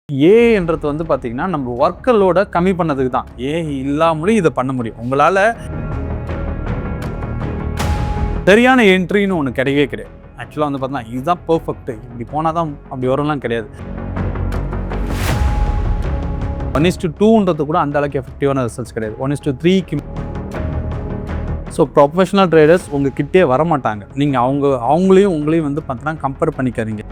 ஏன்றது வந்து பார்த்தீங்கன்னா, நம்ம ஒர்க்கலோட கம்மி பண்ணதுக்கு தான். இல்லாமலும் இத பண்ண முடியும். உங்களால சரியான என்ட்ரின்னு ஒண்ணு கிடையவே கிடையாது. ஆக்சுவலா வந்து பார்த்தீங்கன்னா, இதுதான் பெர்ஃபெக்ட். இப்படி போனா தான் அப்படி வரும்லாம் கிடையாது. 1:2ன்றது கூட அந்த அளவுக்கு எஃபெக்டிவான ரிசல்ட்ஸ் கிடையாது. 1:3க்கு ஸோ ப்ரொஃபஷனல் ட்ரேடர்ஸ் உங்ககிட்டயே வரமாட்டாங்க. நீங்க அவங்களையும் உங்களையும் வந்து பார்த்தீங்கன்னா கம்பேர் பண்ணிக்காதீங்க.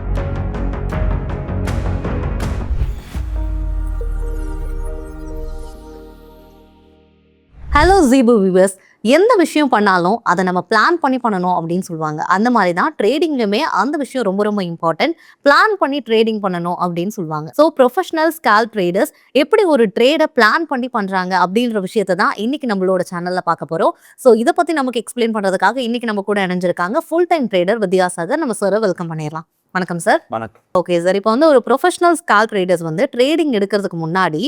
ஹலோ Zebu வியூவர்ஸ், எந்த விஷயம் பண்ணாலும் அதை நம்ம பிளான் பண்ணி பண்ணணும் அப்படின்னு சொல்லுவாங்க. அந்த மாதிரி தான் ட்ரேடிங்லுமே அந்த விஷயம் ரொம்ப ரொம்ப இம்பார்ட்டன்ட். பிளான் பண்ணி ட்ரேடிங் பண்ணணும் அப்படின்னு சொல்லுவாங்க. ஸோ ப்ரொஃபஷனல் ஸ்கால்ப் ட்ரேடர்ஸ் எப்படி ஒரு ட்ரேடை பிளான் பண்ணி பண்றாங்க அப்படின்ற விஷயத்தை தான் இன்னைக்கு நம்மளோட சேனல்ல பார்க்க போறோம். ஸோ இதை பத்தி நமக்கு எக்ஸ்பிளைன் பண்றதுக்காக இன்னைக்கு நம்ம கூட இணைஞ்சிருக்காங்க ஃபுல் டைம் ட்ரேடர் வித்யாசாகர். நம்ம சார் வெல்கம் பண்ணிடலாம். வணக்கம் சார். வணக்கம். ஓகே சார், இப்போ வந்து ஒரு ப்ரொஃபஷனல் ஸ்கால்ப் ட்ரேடர்ஸ் வந்து ட்ரேடிங் எடுக்கிறதுக்கு முன்னாடி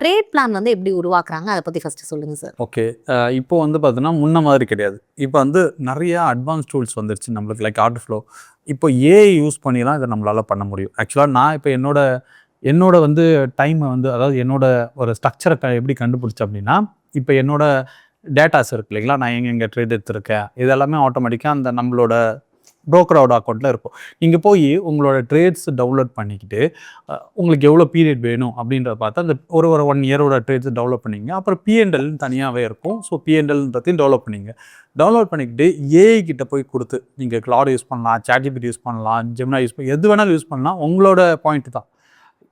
ட்ரேட் பிளான் வந்து எப்படி உருவாக்குறாங்க, அதை பற்றி ஃபர்ஸ்ட் சொல்லுங்க சார். ஓகே, இப்போ வந்து பார்த்தீங்கன்னா முன்ன மாதிரி கிடையாது. இப்போ வந்து நிறைய அட்வான்ஸ் டூல்ஸ் வந்துருச்சு நம்மளுக்கு, லைக் ஆர்டர் ஃப்ளோ. இப்போ ஏஐ யூஸ் பண்ணிலாம் இதை நம்மளால் பண்ண முடியும். ஆக்சுவலாக நான் இப்போ என்னோட வந்து டைமை வந்து, அதாவது என்னோட ஒரு ஸ்ட்ரக்சரை எப்படி கண்டுபிடிச்சேன் அப்படின்னா, இப்போ என்னோட டேட்டாஸ் இருக்கு இல்லைங்களா, நான் எங்கே ட்ரேட் எடுத்திருக்கேன், இதெல்லாமே ஆட்டோமேட்டிக்காக அந்த நம்மளோட ப்ரோக்கரோட அக்கௌண்ட்டில் இருக்கும். இங்கே போய் உங்களோட ட்ரேட்ஸ் டவுன்லோட் பண்ணிக்கிட்டு உங்களுக்கு எவ்வளோ பீரியட் வேணும் அப்படின்றத பார்த்து அந்த ஒரு 1 இயரோட ட்ரேட்ஸ் டெவலப் பண்ணிங்க. அப்புறம் பிஎன்எல்னு தனியாகவே இருக்கும். ஸோ பிஎன்எல்ன்றதையும் டெவலப் பண்ணிங்க. டவுன்லோட் பண்ணிக்கிட்டு ஏஐ கிட்ட போய் கொடுத்து, நீங்கள் கிளாட் யூஸ் பண்ணலாம், ChatGPT யூஸ் பண்ணலாம், ஜெமினா யூஸ் பண்ணலாம், எது வேணாலும் யூஸ் பண்ணலாம். உங்களோட பாயிண்ட் தான்.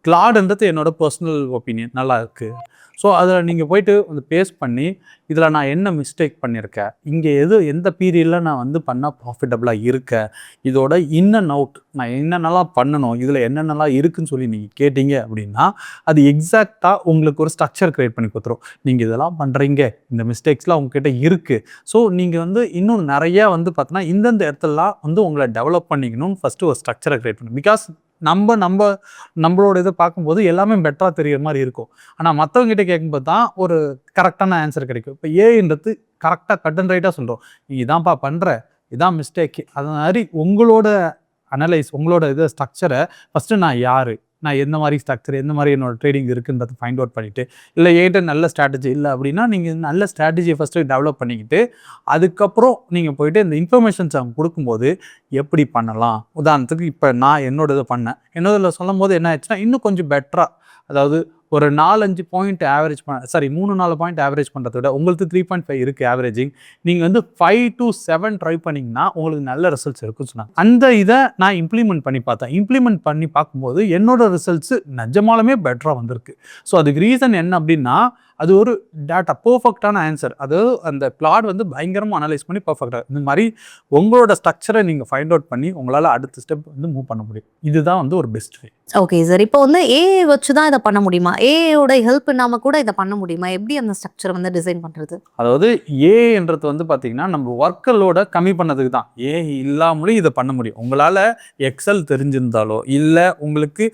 கிளாடுன்றது என்னோட பர்சனல் ஒப்பீனியன், நல்லா இருக்குது. ஸோ அதில் நீங்கள் போய்ட்டு வந்து பேஸ்ட் பண்ணி, இதில் நான் என்ன மிஸ்டேக் பண்ணியிருக்கேன், இங்கே எந்த பீரியடில் நான் வந்து பண்ணால் ப்ராஃபிட்டபுளாக இருக்கேன், இதோட இன் அண்ட் அவுட் நான் என்னென்னலாம் பண்ணணும், இதில் என்னென்னலாம் இருக்குதுன்னு சொல்லி நீங்கள் கேட்டிங்க அப்படின்னா, அது எக்ஸாக்டாக உங்களுக்கு ஒரு ஸ்ட்ரக்சர் க்ரியேட் பண்ணி கொடுத்துரும். நீங்கள் இதெல்லாம் பண்ணுறீங்க, இந்த மிஸ்டேக்ஸ்லாம் உங்ககிட்ட இருக்குது. ஸோ நீங்கள் வந்து இன்னும் நிறையா வந்து பார்த்தீங்கன்னா இந்தந்த இடத்துலலாம் வந்து உங்களை டெவலப் பண்ணிக்கணும்னு ஃபஸ்ட்டு ஒரு ஸ்ட்ரக்சரை க்ரியேட் பண்ணணும். பிகாஸ் நம்மளோட இதை பார்க்கும்போது எல்லாமே பெட்டராக தெரிகிற மாதிரி இருக்கும். ஆனால் மற்றவங்ககிட்ட கேட்கும்போது தான் ஒரு கரெக்டான ஆன்சர் கிடைக்கும். இப்போ ஏன்றது கரெக்டாக கட் அண்ட் ரைட்டாக சொல்கிறோம், நீ இதான்ப்பா பண்ணுற, இதான் மிஸ்டேக்கு. அது மாதிரி உங்களோட உங்களோட இதை ஸ்ட்ரக்சரை ஃபஸ்ட்டு நான் யார், நான் எந்த மாதிரி ஸ்ட்ரக்சர், எந்த மாதிரி என்னோட ட்ரேடிங் இருக்குன்றதை ஃபைண்ட் அவுட் பண்ணிவிட்டு, இல்லை ஏன்ட்ட நல்ல ஸ்ட்ராட்டஜி இல்லை அப்படின்னா நீங்கள் நல்ல ஸ்ட்ராட்டஜியை ஃபஸ்ட்டு டெவலப் பண்ணிக்கிட்டு, அதுக்கப்புறம் நீங்கள் போயிட்டு இந்த இன்ஃபர்மேஷன்ஸ் அவங்க கொடுக்கும்போது எப்படி பண்ணலாம். உதாரணத்துக்கு இப்போ நான் என்னோட இதை பண்ணேன், என்னோட சொல்லும் போது என்ன ஆயிடுச்சுன்னா இன்னும் கொஞ்சம் பெட்டராக, அதாவது ஒரு 4-5 பாயிண்ட் ஆவரேஜ் 3-4 பாயிண்ட் ஆவரேஜ் பண்ணுறத விட உங்களுக்கு 3.5 இருக்குது ஆவரேஜிங். நீங்கள் வந்து 5 to 7 ட்ரை பண்ணிங்கன்னா உங்களுக்கு நல்ல ரிசல்ட்ஸ் இருக்குன்னு சொன்னாங்க. அந்த இதை நான் இம்ப்ளிமெண்ட் பண்ணி பார்த்தேன். இம்ப்ளிமெண்ட் பண்ணி பார்க்கும்போது என்னோட ரிசல்ட்ஸு நிஜமாலுமே பெட்டராக வந்திருக்கு. ஸோ அதுக்கு ரீசன் என்ன அப்படின்னா, அது ஒரு டேட்டா பர்ஃபெக்டான ஆன்சர். அதாவது அந்த பிளாட் வந்து பயங்கரமாக அனலைஸ் பண்ணி பர்ஃபெக்டாக இந்த மாதிரி உங்களோட ஸ்ட்ரக்சரை நீங்கள் ஃபைண்ட் அவுட் பண்ணி உங்களால் அடுத்த ஸ்டெப் வந்து மூவ் பண்ண முடியும். இதுதான் வந்து ஒரு பெஸ்ட் வே. ஓகே சார், இப்போ வந்து ஏஐ வச்சு தான் இதை பண்ண முடியுமா? ஏஐயோட ஹெல்ப் இல்லாமல் கூட இதை பண்ண முடியுமா? எப்படி அந்த ஸ்ட்ரக்சரை வந்து டிசைன் பண்ணுறது? அதாவது ஏன்றது வந்து பார்த்தீங்கன்னா நம்ம ஒர்க்கலோட கம்மி பண்ணதுக்கு தான். இல்லாமலும் இதை பண்ண முடியும். உங்களால் எக்ஸல் தெரிஞ்சிருந்தாலோ, இல்லை உங்களுக்கு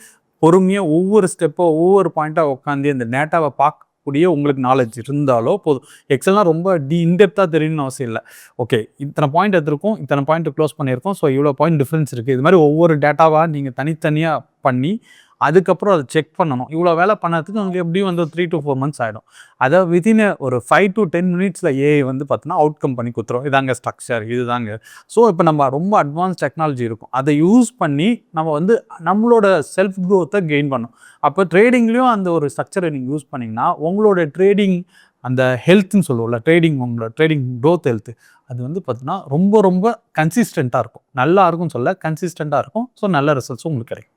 பொறுமையாக ஒவ்வொரு ஸ்டெப்போ ஒவ்வொரு பாயிண்ட்டாக உட்காந்து இந்த டேட்டாவை பார்க்கக்கூடிய உங்களுக்கு நாலேஜ் இருந்தாலோ போதும். எக்ஸல்லாம் ரொம்ப இன்டெப்த்தாக தெரியணும்னு அவசியம் இல்லை. ஓகே, இத்தனை பாயிண்ட் எடுத்திருக்கோம், இத்தனை பாயிண்ட் க்ளோஸ் பண்ணியிருக்கோம், ஸோ இவ்வளோ பாயிண்ட் டிஃப்ரென்ஸ் இருக்குது. இது மாதிரி ஒவ்வொரு டேட்டாவாக நீங்கள் தனித்தனியாக பண்ணி அதுக்கப்புறம் அதை செக் பண்ணணும். இவ்வளோ வேலை பண்ணதுக்கு உங்களுக்கு எப்படியும் வந்து 3 to 4 months ஆகிடும். அதை வித்தின் ஒரு 5 to 10 minutes ஏஐ வந்து பார்த்தீங்கன்னா அவுட்கம் பண்ணி கொடுத்துரும். இதாங்க ஸ்ட்ரக்சர், இதுதாங்க. ஸோ இப்போ நம்ம ரொம்ப அட்வான்ஸ் டெக்னாலஜி இருக்கும், அதை யூஸ் பண்ணி நம்ம வந்து நம்மளோட செல்ஃப் க்ரோத்தை கெயின் பண்ணணும். அப்போ ட்ரேடிங்லேயும் அந்த ஒரு ஸ்ட்ரக்சரை நீங்கள் யூஸ் பண்ணிங்கன்னா உங்களோட ட்ரேடிங் அந்த ஹெல்த்னு சொல்லுவோம்ல, உங்களோட ட்ரேடிங் க்ரோத் ஹெல்த்து, அது வந்து பார்த்தீங்கன்னா ரொம்ப ரொம்ப கன்சிஸ்டண்ட்டாக இருக்கும். நல்லா இருக்கும்னு சொல்ல, கன்சிஸ்டண்ட்டாக இருக்கும். ஸோ நல்ல ரிசல்ட்ஸும் உங்களுக்கு கிடைக்கும்.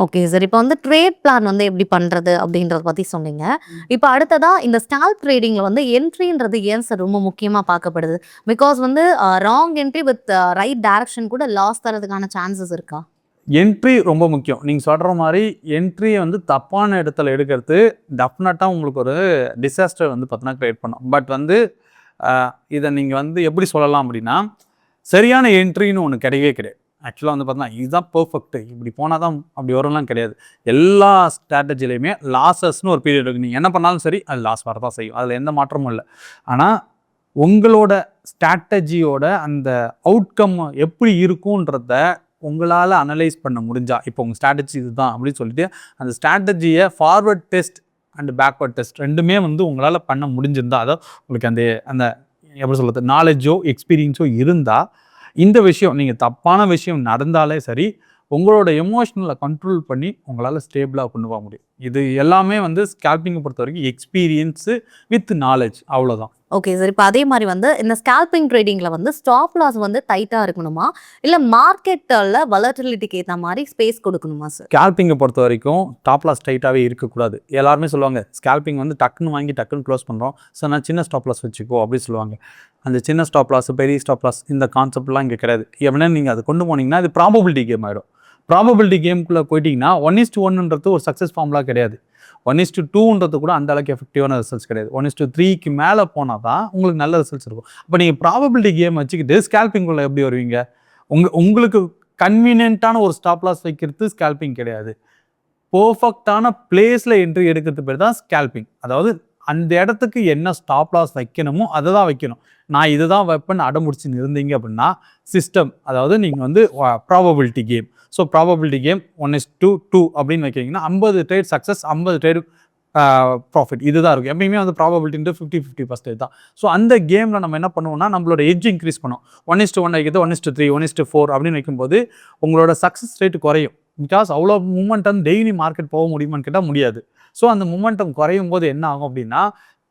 ஓகே சார், இப்போ வந்து ட்ரேட் பிளான் வந்து எப்படி பண்ணுறது அப்படின்றத பற்றி சொன்னீங்க. இப்போ அடுத்ததாக இந்த ஸ்கால்ப் ட்ரேடிங்கில் வந்து என்ட்ரின்றது ஏன் சார் ரொம்ப முக்கியமாக பார்க்கப்படுது? பிகாஸ் வந்து wrong entry with right direction கூட லாஸ் தரதுக்கான சான்சஸ் இருக்கா? என்ட்ரி ரொம்ப முக்கியம். நீங்கள் சொல்கிற மாதிரி என்ட்ரியை வந்து தப்பான இடத்துல எடுக்கிறது டெஃபினட்டாக உங்களுக்கு ஒரு டிசாஸ்டர் வந்து பார்த்தீங்கன்னா க்ரியேட் பண்ணும். பட் வந்து இதை நீங்கள் வந்து எப்படி சொல்லலாம் அப்படின்னா, சரியான என்ட்ரின்னு ஒன்று கிடையவே கிடையாது. ஆக்சுவலாக வந்து பார்த்தீங்கன்னா இதுதான் பெர்ஃபெக்ட், இப்படி போனால் தான் அப்படி வரும்லாம் கிடையாது. எல்லா ஸ்ட்ராட்டஜிலையுமே லாஸஸ்ன்னு ஒரு பீரியட் இருக்குது. நீங்கள் என்ன பண்ணாலும் சரி அது லாஸ் வரதான் செய்யும், அதில் எந்த மாற்றமும் இல்லை. ஆனால் உங்களோட ஸ்ட்ராட்டஜியோட அந்த அவுட்கம் எப்படி இருக்குன்றத உங்களால் அனலைஸ் பண்ண முடிஞ்சா, இப்போ உங்கள் ஸ்ட்ராட்டஜி இதுதான் அப்படின்னு சொல்லிட்டு அந்த ஸ்ட்ராட்டஜியை forward test and backward test ரெண்டுமே வந்து உங்களால் பண்ண முடிஞ்சிருந்தா, அதாவது உங்களுக்கு அந்த அந்த எப்படி சொல்கிறது நாலேஜோ எக்ஸ்பீரியன்ஸோ இருந்தால், இந்த விஷயம் நீங்கள் தப்பான விஷயம் நடந்தாலே சரி, உங்களோட எமோஷனலை கண்ட்ரோல் பண்ணி உங்களால் ஸ்டேபிளாக கொண்டு போக முடியும். இது எல்லாமே வந்து ஸ்கேல்பிங்கை பொறுத்த வரைக்கும் எக்ஸ்பீரியன்ஸு வித் நாலேஜ், அவ்வளோதான். Okay sir. இப்போ அதே மாதிரி வந்து இந்த ஸ்கேல்பிங் ட்ரேடிங்கில் வந்து ஸ்டாப் லாஸ் வந்து டைட்டாக இருக்கணுமா, இல்லை மார்க்கெட்டில் வலட்டிலிட்டிக்கு ஏற்ற மாதிரி ஸ்பேஸ் கொடுக்கணுமா சார்? ஸ்கேல்பிங்கை பொறுத்த வரைக்கும் ஸ்டாப் லாஸ் டைட்டாகவே இருக்கக்கூடாது. எல்லாருமே சொல்லுவாங்க ஸ்கேல்பிங் வந்து டக்குன்னு வாங்கி டக்குன்னு க்ளோஸ் பண்ணுறோம், ஸோ நான் சின்ன ஸ்டாப் லாஸ் வச்சுக்கோ அப்படின்னு சொல்லுவாங்க. அந்த சின்ன ஸ்டாப் லாஸ் பெரிய ஸ்டாப் லாஸ் இந்த கான்செப்ட்லாம் இங்கே கிடையாது. எப்படின்னா நீங்கள் அதை கொண்டு போனீங்கன்னா அது ப்ராபபிலிட்டி கேம் ஆகிடும். ப்ராபபிலிட்டி கேமுக்குள்ளே போயிட்டீங்கன்னா 1:1 ஒரு சக்ஸஸ் ஃபார்ம்லாம் கிடையாது. 1:2 கூட அந்த அளவுக்கு எஃபெக்டிவான ரிசல்ட்ஸ் கிடையாது. 1:3 மேலே போனால் தான் உங்களுக்கு நல்ல ரிசல்ட்ஸ் இருக்கும். அப்போ நீங்கள் ப்ராபபிலிட்டி கேம் வச்சுக்கிட்டு ஸ்கேல்பிங்குள்ளே எப்படி வருவீங்க? உங்களுக்கு கன்வீனியன்ட்டான ஒரு ஸ்டாப் லாஸ் வைக்கிறது ஸ்கேல்பிங் கிடையாது. பர்ஃபெக்டான பிளேஸில் என்ட்ரி எடுக்கிறது பேர் தான் ஸ்கேல்பிங். அதாவது அந்த இடத்துக்கு என்ன ஸ்டாப் லாஸ் வைக்கணுமோ அதை தான் வைக்கணும். நான் இதை தான் வைப்பேன்னு அடமுடிச்சுன்னு இருந்தீங்க அப்படின்னா சிஸ்டம், அதாவது நீங்கள் வந்து probability game. So probability game 1:2 அப்படின்னு வைக்கிறீங்கன்னா 50 ட்ரேட் சக்ஸஸ், 50 ட்ரேட் ப்ராஃபிட், இதுதான் இருக்கும். எப்பயுமே வந்து ப்ராபபிலிட்டி 50-50% தான். ஸோ அந்த கேமில் நம்ம என்ன பண்ணுவோம்னா நம்மளோட எட்ஜ் இன்க்ரீஸ் பண்ணுவோம். 1:1 வைக்கிறது 1:3, 1:4 அப்படின்னு வைக்கும்போது உங்களோட சக்ஸஸ் ரேட் குறையும். பிகாஸ் அவ்வளோ மூமெண்டம் டெய்லி மார்க்கெட் போக முடியுமான்னு கேட்டால் முடியாது. ஸோ அந்த மூமெண்டம் குறையும் போது என்ன ஆகும் அப்படின்னா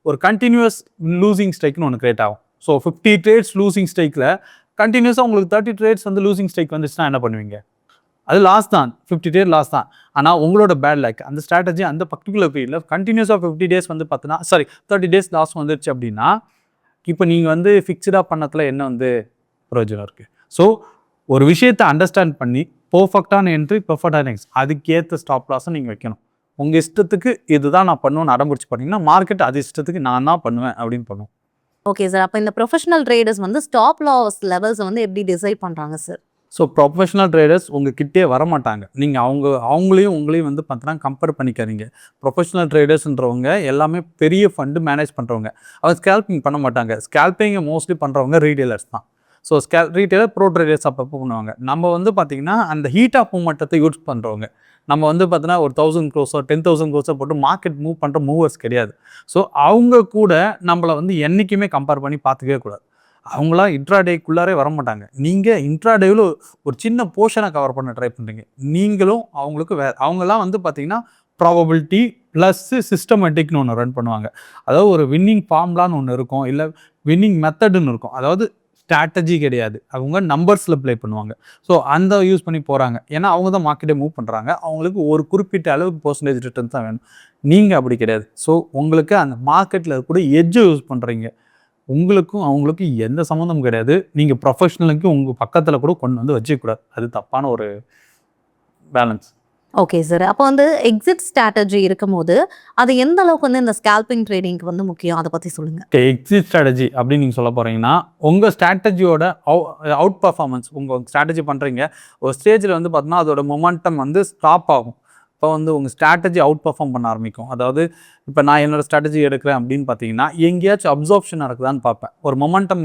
ஒரு கண்டினியூஸ் லூசிங் ஸ்ட்ரைக்னு ஒன்று கிரியேட் ஆகும். ஸோ 50 ட்ரேட்ஸ் லூசிங் ஸ்ட்ரைக்கில் கண்டினியூஸாக உங்களுக்கு 30 ட்ரேட்ஸ் வந்து லூசிங் ஸ்ட்ரைக் வந்துச்சுன்னா என்ன பண்ணுவீங்க? அது லாஸ் தான், 50 டேஸ் லாஸ் தான். ஆனால் உங்களோட பேட் லைக் அந்த ஸ்ட்ராட்டஜி அந்த பர்டிகுலர் பீரியடில் கண்டினியூஸாக 50 டேஸ் வந்து பார்த்தீங்கன்னா 30 டேஸ் லாஸ் வந்துருச்சு அப்படின்னா இப்போ நீங்கள் வந்து ஃபிக்ஸ்டாக பண்ணத்தில் என்ன வந்து பிரயோஜனம் இருக்குது? ஸோ ஒரு விஷயத்தை அண்டர்ஸ்டாண்ட் பண்ணி பர்ஃபெக்டான என்ட்ரி, பர்ஃபெக்டான எக்ஸ், அதுக்கேற்ற ஸ்டாப் லாஸை நீங்கள் வைக்கணும். உங்கள் இஷ்டத்துக்கு இதுதான் நான் பண்ணுவேன்னு அடம்பிடிச்சு பண்ணிங்கன்னா மார்க்கெட் அது இஷ்டத்துக்கு நான் தான் பண்ணுவேன் அப்படின்னு பண்ணுவோம். Okay sir. அப்போ இந்த ப்ரொஃபஷனல் ட்ரேடர்ஸ் வந்து ஸ்டாப் லாஸ் லெவல்ஸை வந்து எப்படி டிசைட் பண்ணுறாங்க சார்? ஸோ ப்ரொஃபஷனல் ட்ரேடர்ஸ் உங்கள் கிட்டே வரமாட்டாங்க. நீங்கள் அவங்களையும் உங்களையும் வந்து பார்த்தீங்கன்னா கம்பேர் பண்ணிக்கிறீங்க. ப்ரொஃபஷனல் ட்ரேடர்ஸ்ன்றவங்க எல்லாமே பெரிய ஃபண்டு மேனேஜ் பண்ணுறவங்க. அவங்க ஸ்கேல்பிங் பண்ண மாட்டாங்க. ஸ்கேல்பிங்கை மோஸ்ட்லி பண்ணுறவங்க ரீடெய்லர்ஸ் தான். ஸோ ரீடெய்லர் ப்ரோ ட்ரேடர்ஸ் அப்பப்போ பண்ணுவாங்க. நம்ம வந்து பார்த்திங்கன்னா அந்த ஹீட் ஆஃப் மூமெண்ட்டத்தை யூஸ் பண்ணுறவங்க. நம்ம வந்து பார்த்தீங்கன்னா ஒரு 1000 crores 10,000 crores போட்டு மார்க்கெட் மூவ் பண்ணுற மூவர்ஸ் கிடையாது. ஸோ அவங்க கூட நம்மளை வந்து என்றைக்குமே கம்பேர் பண்ணி பார்த்துக்கவே கூடாது. அவங்களாம் இன்ட்ராடேக்குள்ளாரே வர மாட்டாங்க. நீங்கள் இன்ட்ராடேவில் ஒரு சின்ன போர்ஷனை கவர் பண்ண ட்ரை பண்ணுறீங்க. நீங்களும் அவங்களுக்கு அவங்கெல்லாம் வந்து பார்த்தீங்கன்னா ப்ராபபிலிட்டி ப்ளஸ்ஸு சிஸ்டமேட்டிக்னு ஒன்று ரன் பண்ணுவாங்க. அதாவது ஒரு வின்னிங் ஃபார்ம்லான்னு ஒன்று இருக்கும், இல்லை வின்னிங் மெத்தடுன்னு இருக்கும். அதாவது ஸ்ட்ராட்டஜி கிடையாது, அவங்க நம்பர்ஸில் ப்ளே பண்ணுவாங்க. ஸோ அந்த யூஸ் பண்ணி போகிறாங்க. ஏன்னா அவங்க தான் மார்க்கெட்டை மூவ் பண்ணுறாங்க. அவங்களுக்கு ஒரு குறிப்பிட்ட அளவுக்கு பர்சன்டேஜ் ரிட்டர்ன் தான் வேணும். நீங்கள் அப்படி கிடையாது. ஸோ உங்களுக்கு அந்த மார்க்கெட்டில் கூட எட்ஜை யூஸ் பண்ணுறீங்க. உங்களுக்கும் அவங்களுக்கும் எந்த சம்மந்தமும் கிடையாது. நீங்கள் ப்ரொஃபஷனலுக்கு உங்கள் பக்கத்தில் கூட கொண்டு வந்து வச்சுக்கூடாது. அது தப்பான ஒரு பேலன்ஸ். Okay sir. அப்போ வந்து எக்ஸிட் ஸ்ட்ராட்டஜி இருக்கும்போது அது எந்த அளவுக்கு வந்து இந்த ஸ்கேல்பிங் ட்ரேடிங்க்கு வந்து முக்கியம், அதை பற்றி சொல்லுங்கள். எக்ஸிட் ஸ்ட்ராட்டஜி அப்படின்னு நீங்கள் சொல்ல போகிறீங்கன்னா உங்கள் ஸ்ட்ராட்டஜியோட அவுட் பர்ஃபார்மன்ஸ், உங்கள் ஸ்ட்ராட்டஜி பண்ணுறீங்க ஒரு ஸ்டேஜில் வந்து பார்த்தீங்கன்னா அதோட மொமெண்டம் வந்து ஸ்டாப் ஆகும். இப்போ வந்து உங்கள் ஸ்ட்ராட்டஜி அவுட் பர்ஃபார்ம் பண்ண ஆரம்பிக்கும். அதாவது இப்போ நான் என்னோடய ஸ்ட்ராட்டஜி எடுக்கிறேன் அப்படின்னு பார்த்தீங்கன்னா எங்கேயாச்சும் அப்சார்ப்ஷன் நடக்குதான்னு பார்ப்பேன். ஒரு மொமெண்டம்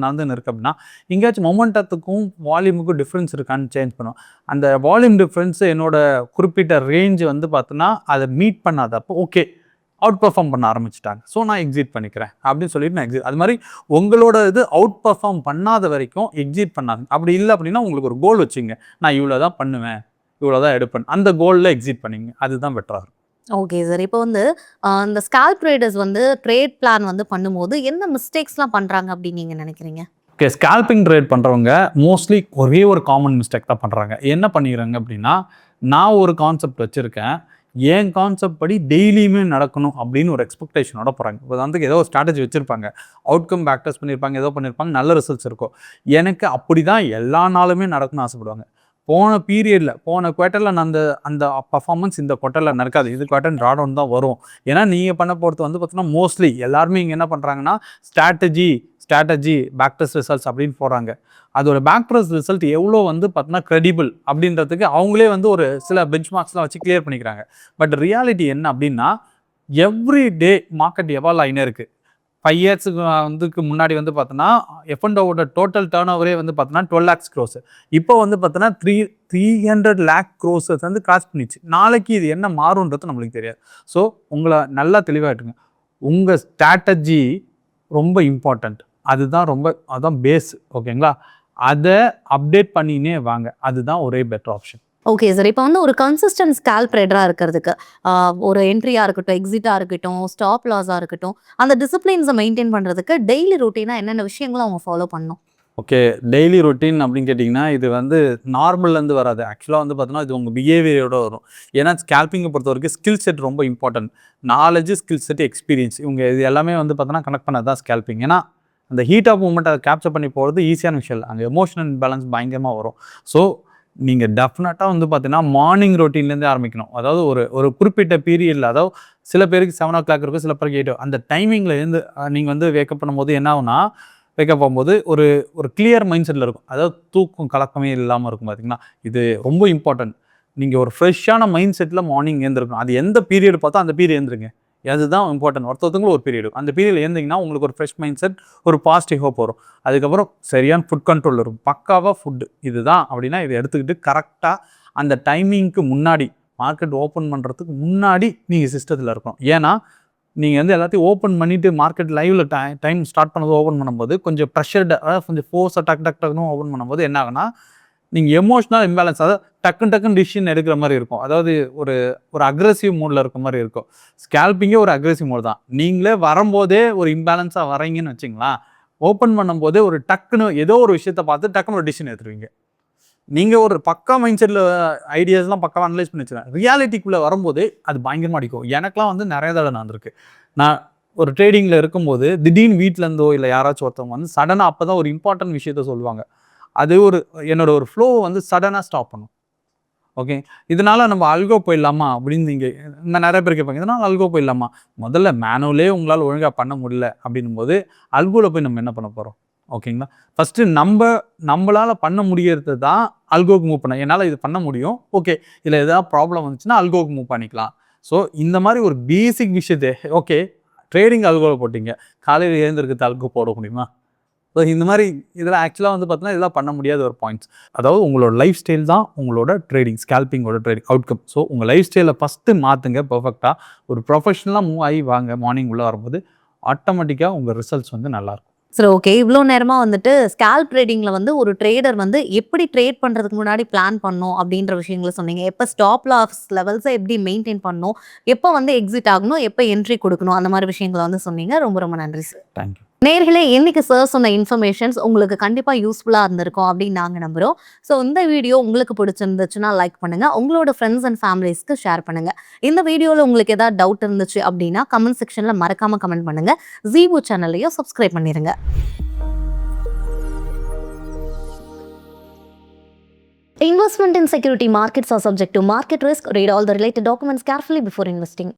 நடந்துன்னு இருக்குது அப்படின்னா எங்கேயாச்சும் மொமெண்டத்துக்கும் வால்யூமுக்கும் டிஃப்ரென்ஸ் இருக்கான்னு சேஞ்ச் பண்ணுவோம். அந்த வால்யூம் டிஃப்ரென்ஸு என்னோட குறிப்பிட்ட ரேஞ்சு வந்து பார்த்தோன்னா அதை மீட் பண்ணாதப்போ ஓகே அவுட் பர்ஃபார்ம் பண்ண ஆரம்பிச்சிட்டாங்க, ஸோ நான் எக்ஸிட் பண்ணிக்கிறேன் அப்படின்னு சொல்லிட்டு நான் எக்ஸிட். அது மாதிரி உங்களோட இது அவுட் பர்ஃபார்ம் பண்ணாத வரைக்கும் எக்ஸிட் பண்ணாங்க. அப்படி இல்லை அப்படின்னா உங்களுக்கு ஒரு கோல் வச்சுங்க, நான் இவ்வளோ தான் பண்ணுவேன், இவ்வளோதான் எடுப்பேன், அந்த கோலில் எக்ஸிட் பண்ணிங்க, அதுதான் பெட்டராக இருக்கும். Okay sir. இப்போ வந்து இந்த ஸ்கால்ப் ட்ரேடர்ஸ் வந்து ட்ரேட் பிளான் வந்து பண்ணும்போது என்ன மிஸ்டேக்ஸ்லாம் பண்ணுறாங்க அப்படின்னு நீங்கள் நினைக்கிறீங்க? ஓகே, ஸ்கால்பிங் ட்ரேட் பண்ணுறவங்க மோஸ்ட்லி ஒரே ஒரு காமன் மிஸ்டேக் தான் பண்ணுறாங்க. என்ன பண்ணிடுறாங்க அப்படின்னா, நான் ஒரு கான்செப்ட் வச்சுருக்கேன், என் கான்செப்ட் படி டெய்லியுமே நடக்கணும் அப்படின்னு ஒரு எக்ஸ்பெக்டேஷனோட போகிறாங்க. இப்போ வந்து ஏதோ ஒரு ஸ்ட்ராட்டஜி வச்சுருப்பாங்க, அவுட்கம் பேக்டர்ஸ் பண்ணியிருப்பாங்க, ஏதோ பண்ணியிருப்பாங்க, நல்ல ரிசல்ட்ஸ் இருக்கும். எனக்கு அப்படி தான் எல்லா நாளுமே நடக்கணும்னு ஆசைப்படுவாங்க. போன பீரியடில் போன குவார்ட்டரில் நான் அந்த பர்ஃபார்மன்ஸ் இந்த குவார்ட்டரில் நடக்காது, இது குவார்ட்டர் ட்ராடவுன் தான் வரும். ஏன்னா நீங்கள் பண்ண போகிறது வந்து பார்த்தீங்கன்னா மோஸ்ட்லி எல்லாருமே இங்கே என்ன பண்ணுறாங்கன்னா ஸ்ட்ராட்டஜி பேக்டர்ஸ் ரிசல்ட்ஸ் அப்படின்னு போகிறாங்க. அதோட பேக்டர்ஸ் ரிசல்ட் எவ்வளோ வந்து பார்த்தீங்கன்னா க்ரெடிபிள் அப்படின்றதுக்கு அவங்களே வந்து ஒரு சில பெஞ்ச் மார்க்ஸ்லாம் வச்சு கிளியர் பண்ணிக்கிறாங்க. பட் ரியாலிட்டி என்ன அப்படின்னா எவ்ரி டே மார்க்கெட் எவால்வ் ஆகினே இருக்குது. 5 இயர்ஸுக்கு வந்துக்கு முன்னாடி வந்து பார்த்தோன்னா F&Oவோட டோட்டல் டர்ன் ஓவரே வந்து பார்த்தோன்னா 12 lakhs crores. இப்போ வந்து பார்த்தோன்னா 300 lakh crores வந்து கிராஸ் பண்ணிச்சு. நாளைக்கு இது என்ன மாறுன்றது நம்மளுக்கு தெரியாது. ஸோ உங்களை நல்லா தெளிவாகிட்டுங்க. உங்கள் ஸ்ட்ராட்டஜி ரொம்ப இம்பார்ட்டண்ட். அதுதான் பேஸ். ஓகேங்களா? அதை அப்டேட் பண்ணினே வாங்க. அதுதான் ஒரே பெட்டர் ஆப்ஷன். Okay sir. இப்போ வந்து ஒரு கன்சிஸ்டன்ட் ஸ்கால்ப் ட்ரேடராக இருக்கிறதுக்கு ஒரு என்ட்ரியாக இருக்கட்டும், எக்ஸிட்டாக இருக்கட்டும், ஸ்டாப் லாஸாக இருக்கட்டும், அந்த டிசிப்ளின்ஸை மெயின்டைன் பண்ணுறதுக்கு டெய்லி ரொட்டீனாக என்னென்ன விஷயங்களும் அவங்க ஃபாலோ பண்ணணும்? ஓகே, டெய்லி ரொட்டீன் அப்படின்னு கேட்டிங்கன்னா இது வந்து நார்மல்லேருந்து வராது. ஆக்சுவலாக வந்து பார்த்தோன்னா இது உங்கள் பிஹேவியரோட வரும். ஏன்னா ஸ்கேல்பிங்கை பொறுத்த வரைக்கும் ஸ்கில் செட் ரொம்ப important. Knowledge, skill set, experience இவங்க இது எல்லாமே வந்து பார்த்தோன்னா கனெக்ட் பண்ணது தான் ஸ்கேல்பிங். ஏன்னா அந்த ஹீட் ஆஃப் மூமெண்ட் அதை கேப்சர் பண்ணி போகிறது ஈஸியான விஷயம் இல்லை. அங்கே எமோஷனல் இம்பேலன்ஸ் பயங்கரமாக வரும். ஸோ நீங்கள் டெஃபினட்டாக வந்து பார்த்தீங்கன்னா மார்னிங் ரொட்டீன்லேருந்தே ஆரம்பிக்கணும். அதாவது ஒரு குறிப்பிட்ட பீரியடில், அதாவது சில பேருக்கு 7 o'clock இருக்கும், சில பேருக்கு 8 அந்த டைமிங்கில் இருந்து நீங்கள் வந்து வேக்கப் பண்ணும்போது என்ன ஆகுனா, வேக்கப் ஆகும்போது ஒரு கிளியர் மைண்ட் செட்டில் இருக்கும். அதாவது தூக்கம் கலக்கமே இல்லாமல் இருக்கும். பார்த்தீங்கன்னா இது ரொம்ப இம்பார்ட்டன்ட். நீங்கள் ஒரு ஃப்ரெஷ்ஷான மைண்ட் செட்டில் மார்னிங் எழுந்திருக்கணும். அது எந்த பீரியட் பார்த்தா அந்த பீரியட் எழுந்திருங்க. அதுதான் இம்பார்ட்டன்ட். ஒருத்தவங்களும் ஒரு பீரியட் அந்த பீரியட் எழுந்திங்கன்னா உங்களுக்கு ஒரு ஃப்ரெஷ் மைண்ட் செட், ஒரு பாசிட்டிவ் ஹோப் வரும். அதுக்கப்புறம் சரியான ஃபுட் கண்ட்ரோல் இருக்கும். பக்காவாக ஃபுட்டு இதுதான் அப்படின்னா இதை எடுத்துக்கிட்டு கரெக்டாக அந்த டைமிங்க்கு முன்னாடி, மார்க்கெட் ஓப்பன் பண்ணுறதுக்கு முன்னாடி நீங்கள் சிஸ்டத்தில் இருக்கணும். ஏன்னா நீங்கள் வந்து எல்லாத்தையும் ஓப்பன் பண்ணிவிட்டு மார்க்கெட் லைவில் டைம் ஸ்டார்ட் பண்ணது ஓப்பன் பண்ணும்போது கொஞ்சம் ப்ரெஷர்டு, அதாவது கொஞ்சம் ஃபோர்ஸாக டக்குன்னு ஓப்பன் பண்ணும்போது என்ன ஆகுனா, நீங்கள் எமோஷ்னல் இம்பேலன்ஸ், அதாவது டக்குன்னு டிசிஷன் எடுக்கிற மாதிரி இருக்கும். அதாவது ஒரு அக்ரெசிவ் மோடில் இருக்க மாதிரி இருக்கும். ஸ்கேல்பிங்கே ஒரு அக்ரெசிவ் மோட் தான். நீங்களே வரும்போதே ஒரு இம்பேலன்ஸாக வரீங்கன்னு வச்சிங்களேன், ஓப்பன் பண்ணும்போதே ஒரு டக்குன்னு ஏதோ ஒரு விஷயத்தை பார்த்து டக்குன்னு ஒரு டிசிஷன் எடுத்துருவீங்க. நீங்கள் ஒரு பக்கா மைண்ட் செட்டில் ஐடியாஸ்லாம் பக்காவாக அனலைஸ் பண்ணி வச்சுருவேன். ரியாலிட்டிக்குள்ளே வரும்போதே அது பயங்கரமாக அடிக்கும். எனக்குலாம் வந்து நிறைய தடவை நடந்திருக்கு. நான் ஒரு ட்ரேடிங்கில் இருக்கும்போது திடீர்னு வீட்டிலேருந்தோ இல்லை யாராச்சும் ஒருத்தவங்க வந்து சடனாக அப்போ தான் ஒரு இம்பார்ட்டன்ட் விஷயத்த சொல்லுவாங்க. அது என்னோட ஒரு ஃப்ளோ வந்து சடனாக ஸ்டாப் பண்ணும். ஓகே, இதனால நம்ம அல்கோ போயிடலாமா அப்படின்னு நீங்கள் நிறைய பேர் கேட்பாங்க. இதனால் அல்கோ போயிடலாமா? முதல்ல மேனுவலே உங்களால் ஒழுங்காக பண்ண முடியல அப்படின்னும் போது அல்கோவில் போய் நம்ம என்ன பண்ண போகிறோம்? ஓகேங்களா? ஃபஸ்ட்டு நம்மளால் பண்ண முடியறது தான் அல்கோக்கு மூவ் பண்ண. என்னால் இது பண்ண முடியும். ஓகே, இதில் எதாவது ப்ராப்ளம் வந்துச்சுன்னா அல்கோக்கு மூவ் பண்ணிக்கலாம். ஸோ இந்த மாதிரி ஒரு பேசிக் விஷயத்தை, ஓகே ட்ரேடிங் அல்கோவில் போட்டிங்க, காலையில் எழுந்திருக்கிறது அல்கோ போட முடியுமா? ஸோ இந்த மாதிரி இதெல்லாம் ஆக்சுவலாக வந்து பார்த்தீங்கன்னா இதெல்லாம் பண்ண முடியாத ஒரு பாயிண்ட்ஸ். அதாவது உங்களோட லைஃப் ஸ்டைல் தான் உங்களோட ட்ரேடிங், ஸ்கேல்பிங்கோட ட்ரேடிங் அவுட்கம். ஸோ உங்கள் லைஃப் ஸ்டைலை ஃபஸ்ட்டு மாற்றுங்க. பர்ஃபெக்டாக ஒரு ப்ரொஃபஷனலாக மூவ் ஆகி வாங்க. மார்னிங் உள்ளே வரும்போது ஆட்டோமேட்டிக்காக உங்கள் ரிசல்ட்ஸ் வந்து நல்லாயிருக்கும். சரி, ஓகே. இவ்வளோ நேரமாக வந்துட்டு ஸ்கால்ப் ட்ரேடிங்கில் வந்து ஒரு ட்ரேடர் வந்து எப்படி ட்ரேட் பண்ணுறதுக்கு முன்னாடி பிளான் பண்ணணும் அப்படின்ற விஷயங்களை சொன்னீங்க. எப்போ ஸ்டாப் லாஸ் லெவல்ஸை எப்படி மெயின்டைன் பண்ணணும், எப்போ வந்து எக்ஸிட் ஆகணும், எப்போ என்ட்ரி கொடுக்கணும், அந்த மாதிரி விஷயங்களை வந்து சொன்னீங்க. ரொம்ப நன்றி சார். தேங்க்யூ. நேர்களே, இன்னைக்கு சார் சொன்ன இன்ஃபர்மேஷன்ஸ் உங்களுக்கு கண்டிப்பாக யூஸ்ஃபுல்லாக இருந்திருக்கும் அப்படின்னு நாங்கள் நம்புகிறோம். ஸோ இந்த வீடியோ உங்களுக்கு பிடிச்சிருந்துச்சுன்னா லைக் பண்ணுங்கள், உங்களோட ஃப்ரெண்ட்ஸ் அண்ட் ஃபேமிலிஸ்க்கு ஷேர் பண்ணுங்கள். இந்த வீடியோவில் உங்களுக்கு ஏதாவது டவுட் இருந்துச்சு அப்படின்னா கமெண்ட் செக்ஷனில் மறக்காமல் கமெண்ட் பண்ணுங்கள். Zebu சேனலையும் சப்ஸ்கிரைப் பண்ணிடுங்க. Investment in security markets are subject to market risk. Read all the related documents carefully before investing.